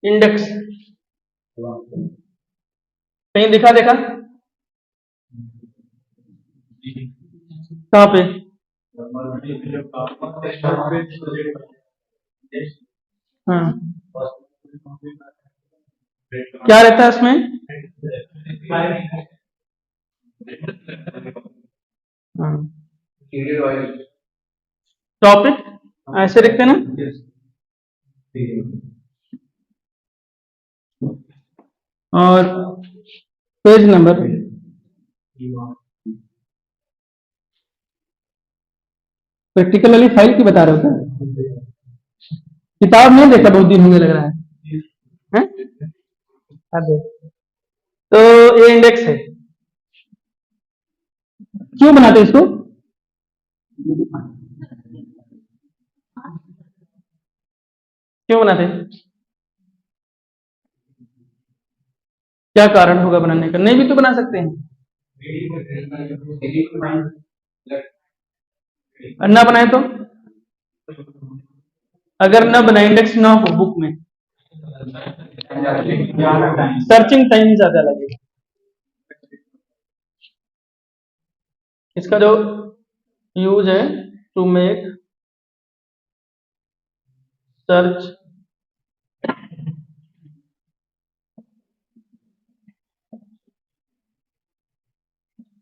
Index कहीं देखा कहाँ पे? हाँ, क्या रहता है उसमें? हाँ, टॉपिक ऐसे लिखते ना। और पेज नंबर प्रैक्टिकल वाली फाइल की बता रहे हो क्या? किताब नहीं देखा, बहुत दिन होने लग रहा है, अरे तो ये इंडेक्स है। क्यों बनाते इसको? क्यों बनाते? क्या कारण होगा बनाने का? नहीं भी तो बना सकते हैं। और ना बनाए तो? अगर ना बनाए, इंडेक्स ना हो बुक में, सर्चिंग टाइम ज्यादा लगेगा। इसका जो यूज है टू मेक सर्च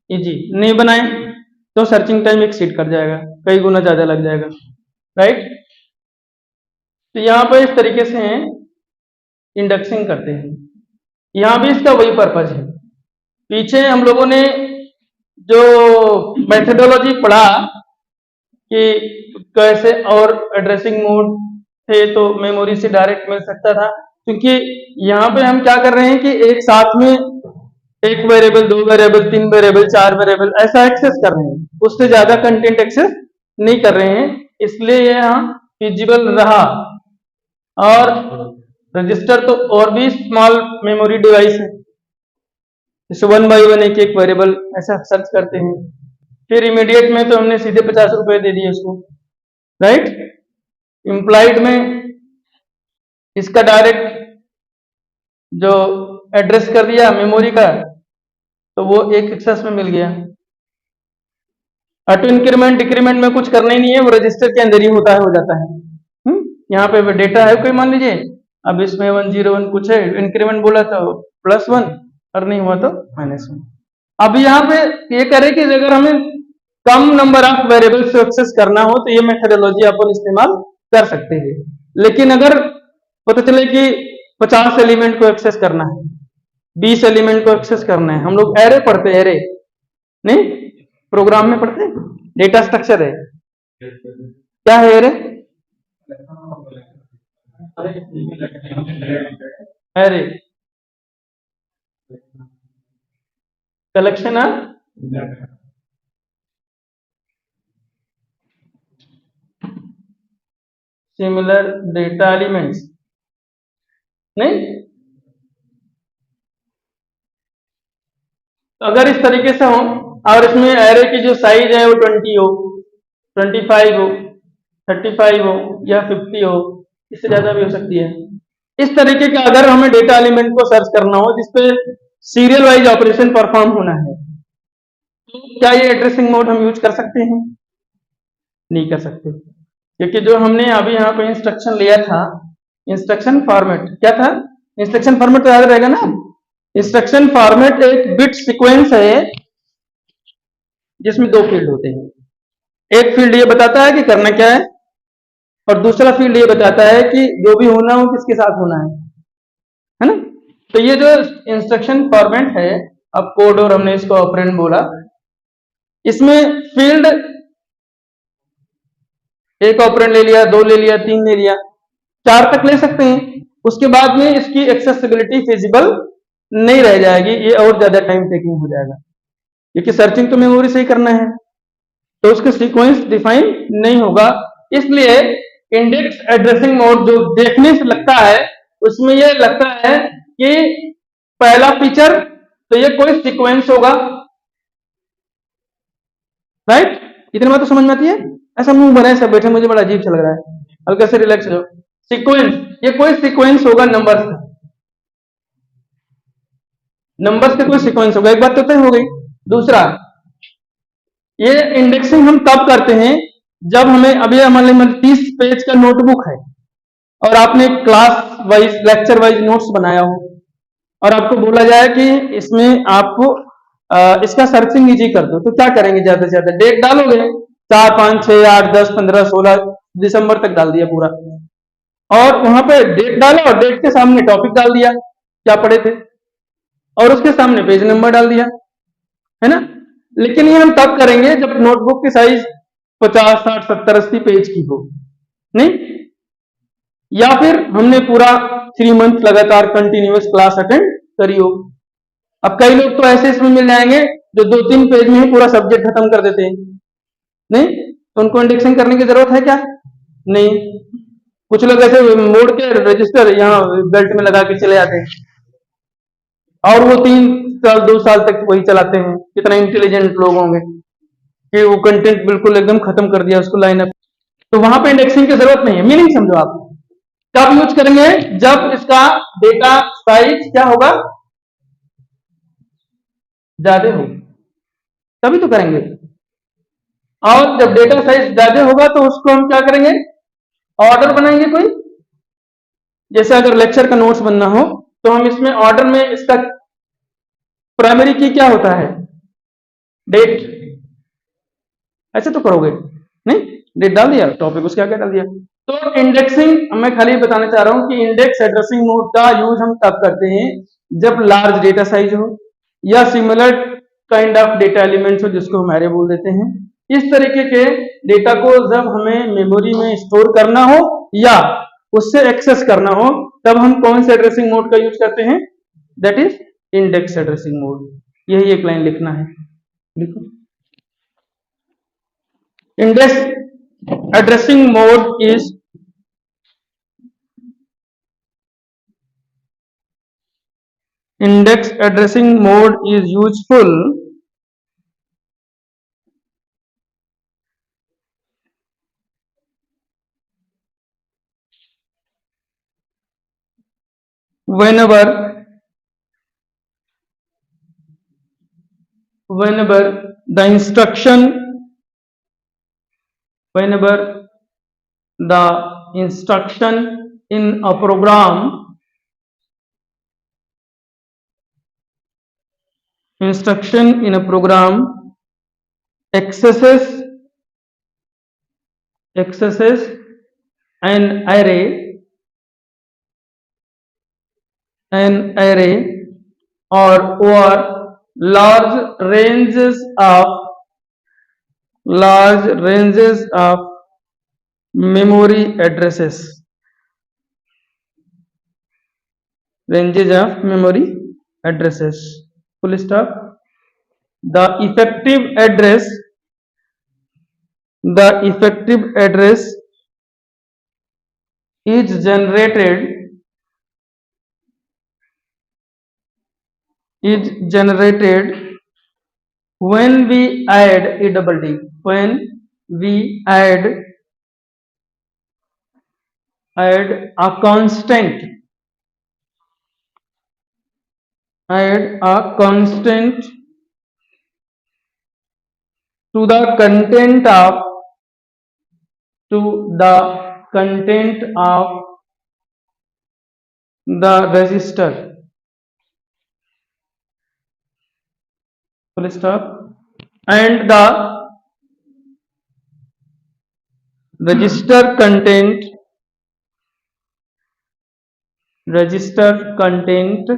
इजी, नहीं बनाए तो सर्चिंग टाइम एक्सीड कर जाएगा, कई गुना ज्यादा लग जाएगा, राइट। तो यहाँ पर इस तरीके से इंडेक्सिंग करते हैं। यहाँ भी इसका वही पर्पज है। पीछे हम लोगों ने जो मेथोडोलॉजी पढ़ा कि कैसे और एड्रेसिंग मोड थे तो मेमोरी से डायरेक्ट मिल सकता था, क्योंकि यहाँ पे हम क्या कर रहे हैं कि एक साथ में एक वेरिएबल, दो वेरिएबल, तीन वेरिएबल, चार वेरिएबल ऐसा एक्सेस कर रहे हैं, उससे ज्यादा कंटेंट एक्सेस नहीं कर रहे हैं, इसलिए ये यहाँ फिजिबल रहा। और रजिस्टर तो और भी स्मॉल मेमोरी डिवाइस है, जैसे 1 बाई 1 एक एक वेरिएबल ऐसा सर्च करते हैं। फिर इमीडिएट में तो हमने सीधे 50 रुपए दे दिए उसको, राइट। इम्प्लाइड में इसका डायरेक्ट जो एड्रेस कर दिया मेमोरी का, तो वो एक एक्सेस में मिल गया। ऑटो इंक्रीमेंट डिक्रीमेंट में कुछ करना ही नहीं है, वो रजिस्टर के अंदर ही होता है, हो जाता है। यहाँ पे डेटा है कोई, मान लीजिए अब इसमें 101 कुछ है, इंक्रीमेंट बोला तो +1 और नहीं हुआ तो -1। अब यहाँ पे ये करे कि अगर हमें कम नंबर ऑफ वेरिएबल्स को एक्सेस करना हो तो ये मेथोडोलॉजी अपन इस्तेमाल कर सकते हैं। लेकिन अगर पता चले कि 50 एलिमेंट को एक्सेस करना है, 20 एलिमेंट को एक्सेस करना है, हम लोग एरे पढ़ते हैं, एरे नहीं प्रोग्राम में पढ़ते हैं, डेटा स्ट्रक्चर है। क्या है array? Array collection of similar data elements, नहीं। तो अगर इस तरीके से हो और इसमें एरे की जो साइज है वो 20 हो, 25 हो, 35 हो या 50 हो, इससे ज्यादा भी हो सकती है। इस तरीके का अगर हमें डेटा एलिमेंट को सर्च करना हो जिसपे सीरियल वाइज ऑपरेशन परफॉर्म होना है, तो क्या ये एड्रेसिंग मोड हम यूज कर सकते हैं? नहीं कर सकते, क्योंकि जो हमने अभी यहाँ पे इंस्ट्रक्शन लिया था, इंस्ट्रक्शन फॉर्मेट क्या था? इंस्ट्रक्शन फॉर्मेट तो याद रहेगा ना। इंस्ट्रक्शन फॉर्मेट एक बिट सीक्वेंस है जिसमें दो फील्ड होते हैं। एक फील्ड ये बताता है कि करना क्या है, और दूसरा फील्ड ये बताता है कि जो भी होना हो किसके साथ होना है ना। तो ये जो इंस्ट्रक्शन फॉर्मेट है, अब कोड और हमने इसको ऑपरेंड बोला, इसमें फील्ड एक ऑपरेंड ले लिया, दो ले लिया, तीन ले लिया, 4 तक ले सकते हैं। उसके बाद में इसकी एक्सेसिबिलिटी फिजिबल नहीं रह जाएगी, ये और ज्यादा टाइम टेकिंग हो जाएगा, क्योंकि सर्चिंग तो मेमोरी से ही करना है, तो उसका सीक्वेंस डिफाइन नहीं होगा। इसलिए इंडेक्स एड्रेसिंग मोड जो देखने से लगता है, उसमें यह लगता है कि पहला फीचर तो ये कोई सीक्वेंस होगा, राइट। इतनी बात तो समझ में आती है। ऐसा मुंह बनाए सब बैठे, मुझे बड़ा अजीब सा लग रहा है, हल्का से रिलैक्स हो। सीक्वेंस, ये कोई सीक्वेंस होगा नंबर्स का, नंबर्स का कोई सीक्वेंस होगा, एक बात तो तय हो गई। दूसरा, ये इंडेक्सिंग हम तब करते हैं जब हमें, अभी हमारे 30 पेज का नोटबुक है और आपने class wise lecture wise notes बनाया हो और आपको बोला जाए कि इसमें आपको इसका सर्चिंग इजी कर दो, तो क्या करेंगे? ज्यादा से ज्यादा डेट डालोगे, 4, 5, 6, 8, 10, 15, 16 दिसंबर तक डाल दिया पूरा, और वहां पे डेट डाला और डेट के सामने टॉपिक डाल दिया क्या पढ़े थे, और उसके सामने पेज नंबर डाल दिया, है ना। लेकिन ये हम तब करेंगे जब नोटबुक की साइज 50, 60, 70, 80 पेज की हो, नहीं, या फिर हमने पूरा 3 मंथ लगातार कंटिन्यूअस क्लास अटेंड करी हो। अब कई लोग तो ऐसे इसमें मिल जाएंगे जो 2-3 पेज में ही पूरा सब्जेक्ट खत्म कर देते हैं, नहीं, तो उनको इंडेक्सिंग करने की जरूरत है क्या? नहीं। कुछ लोग ऐसे मोड़ के रजिस्टर यहाँ बेल्ट में लगा के चले जाते हैं और वो 3 साल 2 साल तक वही चलाते हैं। कितना इंटेलिजेंट लोग होंगे कि वो कंटेंट बिल्कुल एकदम खत्म कर दिया उसको लाइन अप। तो वहां पे इंडेक्सिंग की जरूरत नहीं है। मीनिंग समझो आप, कब यूज करेंगे? जब इसका डेटा साइज क्या होगा? ज्यादा हो, तभी तो करेंगे। और जब डेटा साइज ज्यादा होगा तो उसको हम क्या करेंगे? ऑर्डर बनाएंगे कोई। जैसे अगर लेक्चर का नोट्स बनना हो तो हम इसमें ऑर्डर में, इसका प्राइमरी की क्या होता है? डेट। ऐसे तो करोगे नहीं, डेट डाल दिया, टॉपिक उसके आगे डाल दिया। तो इंडेक्सिंग मैं खाली बताना चाह रहा हूं कि इंडेक्स एड्रेसिंग मोड का यूज हम तब करते हैं जब लार्ज डेटा साइज हो या similar kind of data elements हो जिसको हम एरे बोल देते हैं। इस तरीके के डेटा को जब हमें मेमोरी में स्टोर करना हो या उससे एक्सेस करना हो तब हम कौन से एड्रेसिंग मोड का यूज करते हैं? That is index addressing mode. यही एक लाइन लिखना है, लिखो। Index addressing mode is useful whenever the instruction in a program accesses an array or large ranges of memory addresses, full stop. The effective address is generated when we add a double D, when we add a constant to the content of the register, full stop. And the register content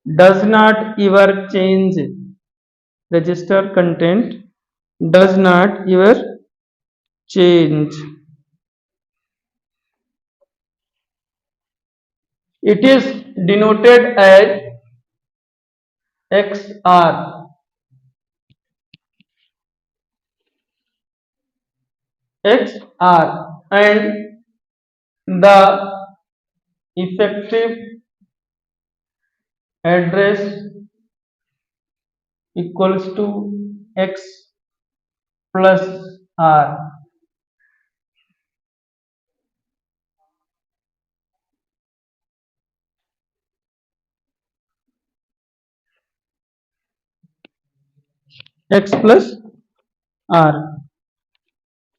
does not ever change. Register content does not ever change. It is denoted as XR. And the effective address equals to X plus R. x plus r.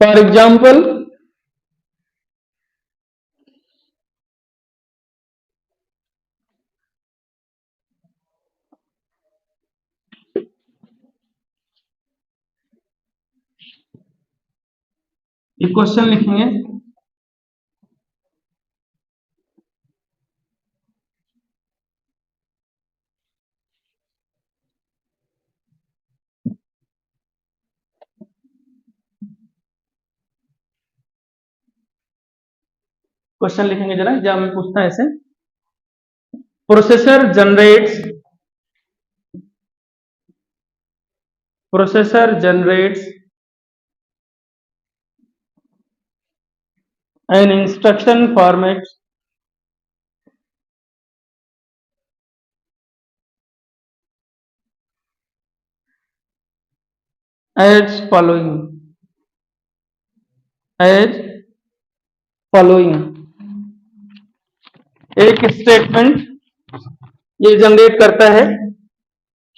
For example, एक question लिखेंगे, question लिखेंगे जरा, exam में पूछता है ऐसे, processor generates an instruction format as following. एक statement ये जनरेट करता है,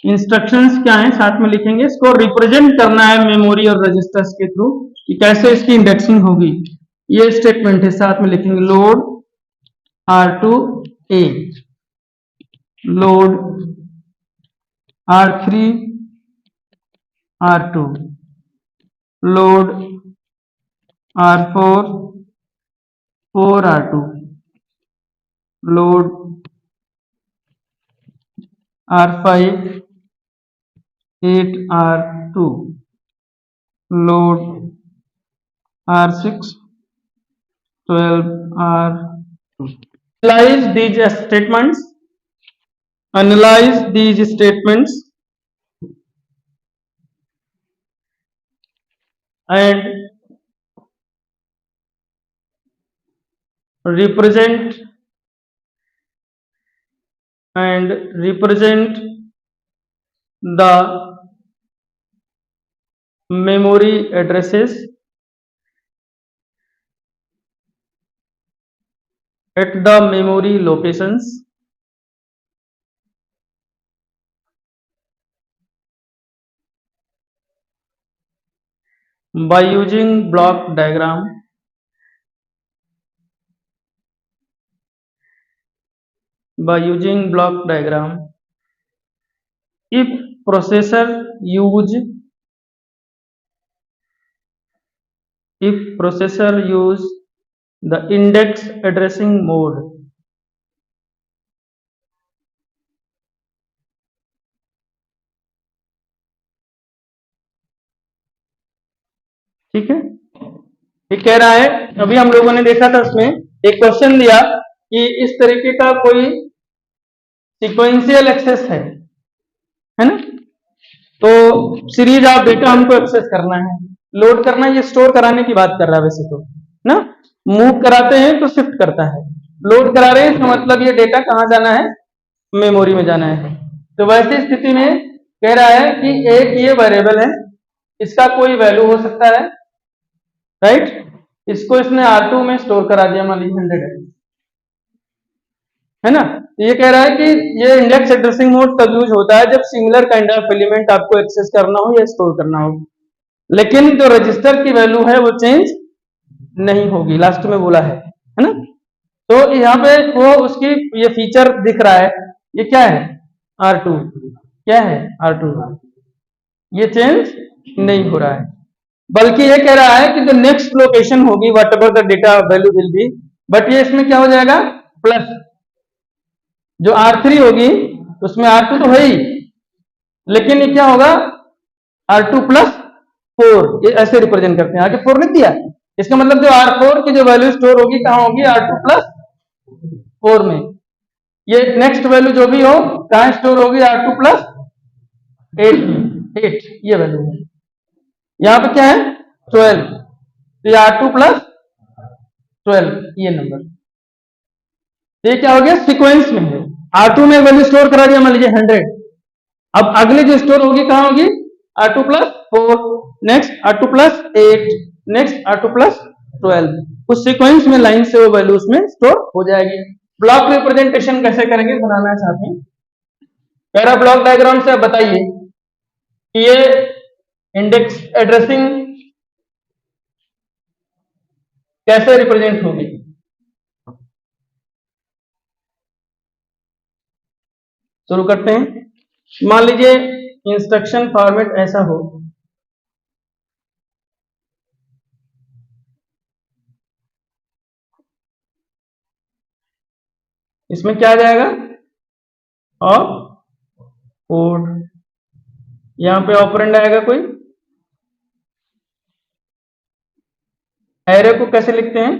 इंस्ट्रक्शंस क्या है साथ में लिखेंगे, इसको रिप्रेजेंट करना है मेमोरी और रजिस्टर्स के थ्रू कि कैसे इसकी इंडेक्सिंग होगी, ये स्टेटमेंट है, साथ में लिखेंगे load R2 A, load R3 R2, load R4 4 R2, load R5 8 R2, load R6 12 R2. Analyze these statements and represent the memory addresses at the memory locations by using block diagram. If processor use the index addressing mode, ठीक है, ये कह रहा है, अभी हम लोगों ने देखा था उसमें एक क्वेश्चन दिया कि इस तरीके का कोई सीक्वेंशियल एक्सेस है ना, तो सीरीज ऑफ डेटा हमको एक्सेस करना है, लोड करना, ये स्टोर कराने की बात कर रहा है वैसे तो ना, मूव कराते हैं तो शिफ्ट करता है, लोड करा रहे हैं इसका मतलब ये डेटा कहाँ जाना है, मेमोरी में जाना है। तो वैसी स्थिति में कह रहा है कि एक ये वेरिएबल है, इसका कोई वैल्यू हो सकता है, राइट, इसको इसने R2 में स्टोर करा दिया, मान लीजिए 100 है ना, ये कह रहा है कि ये इंडेक्स एड्रेसिंग मोड तब यूज होता है जब सिमिलर काइंड ऑफ एलिमेंट आपको एक्सेस करना हो या स्टोर करना हो, लेकिन जो रजिस्टर की वैल्यू है वो चेंज नहीं होगी, लास्ट में बोला है ना। तो यहाँ पे वो उसकी ये फीचर दिख रहा है, ये क्या है R2, क्या है R2, ये चेंज नहीं हो रहा है, बल्कि ये कह रहा है कि जो नेक्स्ट लोकेशन होगी what ever the data value will be, but ये इसमें क्या हो जाएगा प्लस, जो R3 होगी उसमें R2 तो है ही, लेकिन ये क्या होगा R2 प्लस 4, ये ऐसे रिप्रेजेंट करते हैं, आगे 4 लिख दिया, इसका मतलब जो R4 की जो वैल्यू स्टोर होगी कहाँ होगी R2 प्लस 4 में, ये नेक्स्ट वैल्यू जो भी हो कहाँ स्टोर होगी R2 प्लस 8 में, 8 ये वैल्यू है, यहाँ पे क्या है 12, तो ये R2 प्लस 12 ये नंबर, ये क्या हो गया सीक्वेंस में है, R2 में वैल्यू स्टोर करा दिया मान लीजिए 100, अब अगली जो स्टोर होगी कहाँ होगी R2 plus 4, next R2 plus 8, next R2 plus 12, उस सीक्वेंस में लाइन से वो वैल्यू उसमें स्टोर हो जाएगी। ब्लॉक रिप्रेजेंटेशन कैसे करेंगे बनाना है साथ में, पहला ब्लॉक डायग्राम से आप बताइए कि ये इंडेक्स एड्रेसिंग कैसे रिप्रेजेंट होगी? शुरू करते हैं। मान लीजिए इंस्ट्रक्शन फॉर्मेट ऐसा हो, इसमें क्या आ जाएगा? और कोड, यहां पे ऑपरेंड आएगा कोई। एरे को कैसे लिखते हैं?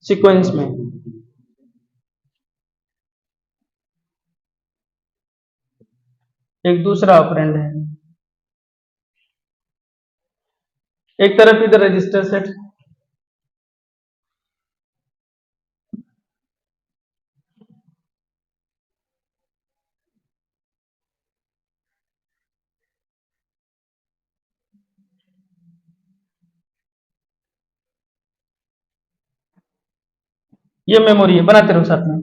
सीक्वेंस में। एक दूसरा ऑपरेंड है, एक तरफ इधर रजिस्टर सेट। ये मेमोरी है, बनाते रहो साथ में।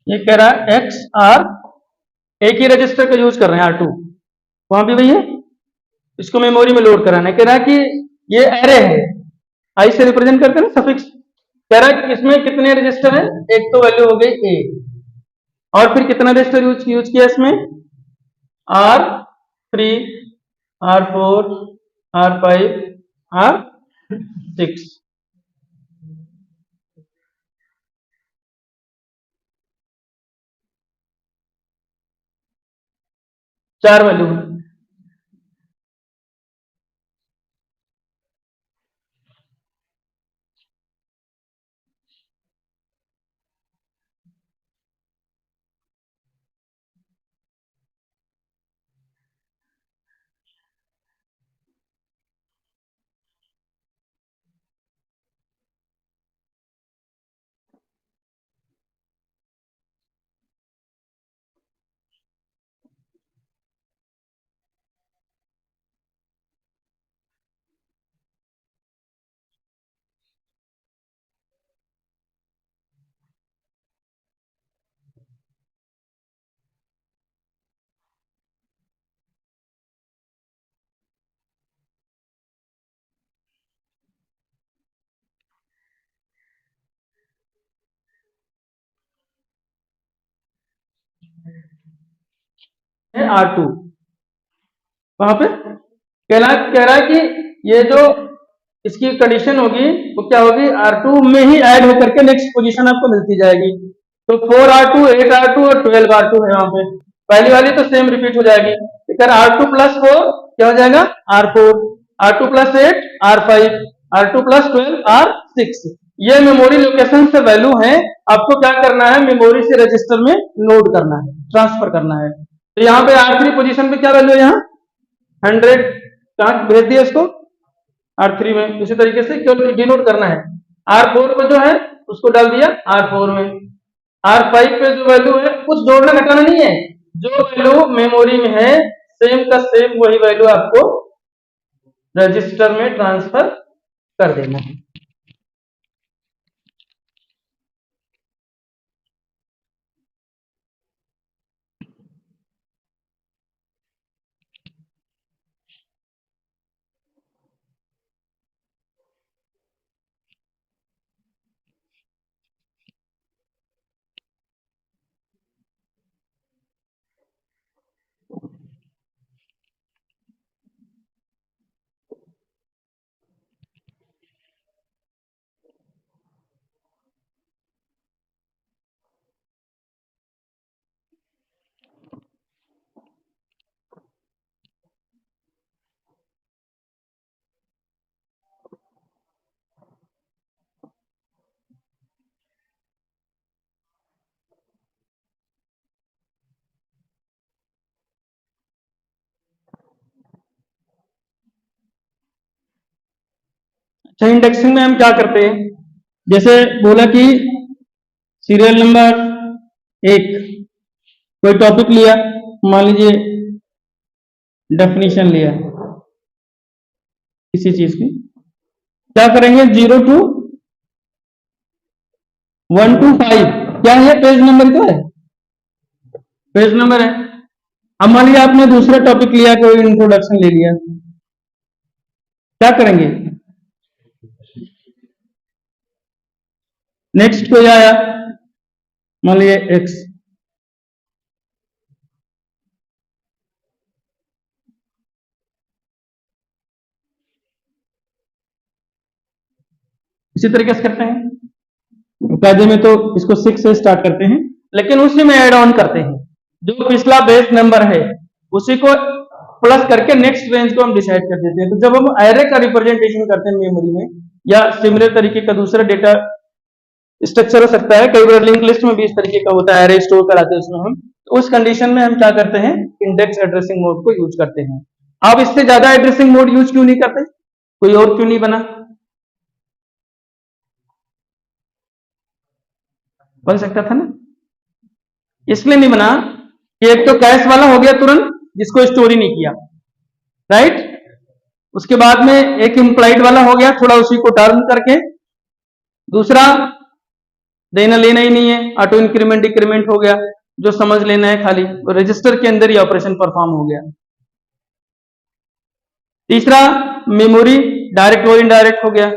ये कह रहा है एक्स आर, एक ही रजिस्टर का यूज कर रहे हैं R2, वहां भी वही है। इसको मेमोरी में लोड कराना है। कह रहा है कि ये एरे है, आई से रिप्रेजेंट करके ना सफिक्स। कह रहा है कि इसमें कितने रजिस्टर हैं? एक तो वैल्यू हो गई ए, और फिर कितना रजिस्टर यूज किया इसमें? R3, R4, R5, R6। चार वैल्यू है। R2 वहां पे कह रहा है कि ये जो इसकी कंडीशन होगी वो क्या होगी? R2 में ही ऐड होकर के नेक्स्ट पोजीशन आपको मिलती जाएगी। तो 4R2, 8R2 और 12R2 है वहां पे। पहली वाली तो सेम रिपीट हो जाएगी। लेकिन R2 प्लस 4 क्या हो जाएगा? R4, R2 plus 8 R5, R2 plus 12 R6। ये मेमोरी लोकेशन से वैल्यू है, आपको क्या करना है? मेमोरी से रजिस्टर में लोड करना है, ट्रांसफर करना है। तो यहाँ पे R3 पोजीशन पे क्या वैल्यू है? यहाँ 100 कहाँ भेज दिया इसको? R3 में। इसी तरीके से केवल डिनोट करना है। R4 पे जो है उसको डाल दिया R4 में। R5 पे जो वैल्यू है कुछ जोड़ना घटाना नहीं है, जो वैल्यू मेमोरी में है सेम का सेम वही वैल्यू आपको रजिस्टर में ट्रांसफर कर देना है। अच्छा, इंडेक्सिंग में हम क्या करते हैं? जैसे बोला कि सीरियल नंबर एक कोई टॉपिक लिया, मान लीजिए डेफिनेशन लिया किसी चीज की, क्या करेंगे 0 to 1 to 5, क्या है पेज नंबर, क्या है पेज नंबर है। अब मान लीजिए आपने दूसरा टॉपिक लिया, कोई इंट्रोडक्शन ले लिया, क्या करेंगे नेक्स्ट कोई आया, मान लीजिए एक्स, इसी तरीके से करते हैं। कायदे में तो इसको 6 से स्टार्ट करते हैं, लेकिन उसी में ऐड ऑन करते हैं, जो पिछला बेस नंबर है उसी को प्लस करके नेक्स्ट रेंज को हम डिसाइड कर देते हैं। तो जब हम एरे का रिप्रेजेंटेशन करते हैं मेमोरी में, या सिमिलर तरीके का दूसरा डेटा स्ट्रक्चर हो सकता है, कई बार लिंक लिस्ट में भी इस तरीके का होता है, एरे स्टोर कराते हैं उसमें हम, तो उस कंडीशन में हम क्या करते हैं, इंडेक्स एड्रेसिंग मोड को यूज करते हैं। आप इससे ज्यादा एड्रेसिंग मोड यूज क्यों नहीं करते, कोई और क्यों नहीं बना, बन सकता था ना, इसलिए नहीं बना कि एक तो कैश वाला हो गया तुरंत, जिसको स्टोर ही नहीं किया, राइट, उसके बाद में एक इम्प्लाइड वाला हो गया, थोड़ा उसी को टर्न करके, दूसरा देना लेना ही नहीं है, ऑटो इंक्रीमेंट डिक्रीमेंट हो गया, जो समझ लेना है खाली, रजिस्टर के अंदर ही ऑपरेशन परफॉर्म हो गया। तीसरा मेमोरी डायरेक्ट और इनडायरेक्ट हो गया,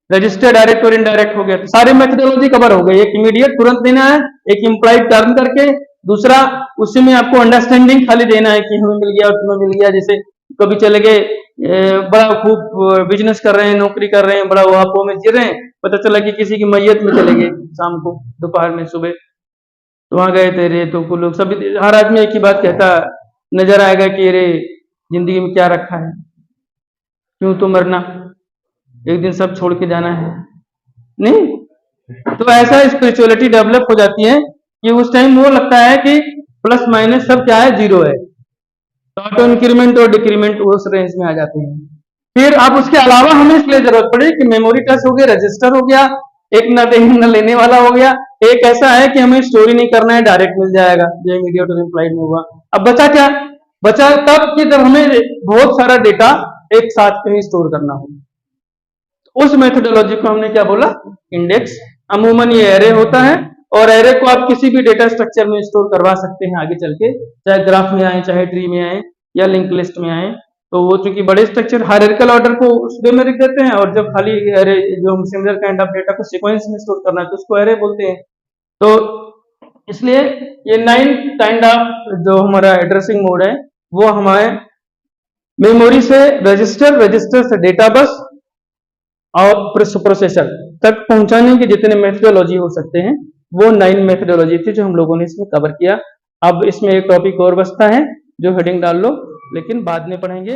रजिस्टर डायरेक्ट और इनडायरेक्ट हो गया, तो सारे मेथोडोलॉजी कवर हो गई, एक इमीडिएट तुरंत देना है, एक इम्प्लाइड टर्न करके, दूसरा उसी में आपको अंडरस्टैंडिंग खाली देना है कि हमें मिल गया और तुम्हें मिल गया। जैसे कभी चले गए बड़ा खूब बिजनेस कर रहे हैं, नौकरी कर रहे हैं, बड़ा वापो में जी रहे हैं, पता चला कि किसी की मैयत में चले गए शाम को, दोपहर में, सुबह, तो वहां गए थे रे, तो लोग सभी, हर आदमी एक ही बात कहता नजर आएगा कि अरे जिंदगी में क्या रखा है, क्यों तो मरना, एक दिन सब छोड़ के जाना है, नहीं। तो ऐसा स्पिरिचुअलिटी डेवलप हो जाती है कि उस टाइम वो लगता है कि प्लस माइनस सब क्या है, जीरो है, तो ऑटो इंक्रीमेंट और डिक्रीमेंट उस रेंज में आ जाते हैं। फिर अब उसके अलावा हमें इसलिए जरूरत पड़ी कि मेमोरी टच हो गया, रजिस्टर हो गया, एक न देने न लेने वाला हो गया, एक ऐसा है कि हमें स्टोरी नहीं करना है, डायरेक्ट मिल जाएगा जो इमीडिएट और इम्प्लाइड में हुआ। अब बचा क्या, बचा तब कि जब हमें बहुत सारा डेटा एक साथ कहीं स्टोर करना हो, उस मेथोडोलॉजी को हमने क्या बोला, इंडेक्स। अमूमन ये एरे होता है, और एरे को आप किसी भी डेटा स्ट्रक्चर में स्टोर करवा सकते हैं आगे चल के, चाहे ग्राफ में आए, चाहे ट्री में आए, या लिंक लिस्ट में आए। तो वो चूंकि बड़े स्ट्रक्चर हायरार्किकल ऑर्डर को उस वे में रख देते हैं, और जब खाली एरे जो हम सिमिलर काइंड ऑफ डेटा को सीक्वेंस में स्टोर करना है तो उसको एरे बोलते हैं। तो इसलिए ये 9 काइंड ऑफ जो हमारा एड्रेसिंग मोड है, वो हमारे मेमोरी से रजिस्टर, रजिस्टर से डेटा बस और प्रोसेसर तक पहुंचाने के जितने मेथोडोलॉजी हो सकते हैं, वो 9 मेथोडोलॉजी थी जो हम लोगों ने इसमें कवर किया। अब इसमें एक टॉपिक और बचता है जो हेडिंग डाल लो, लेकिन बाद में पढ़ेंगे।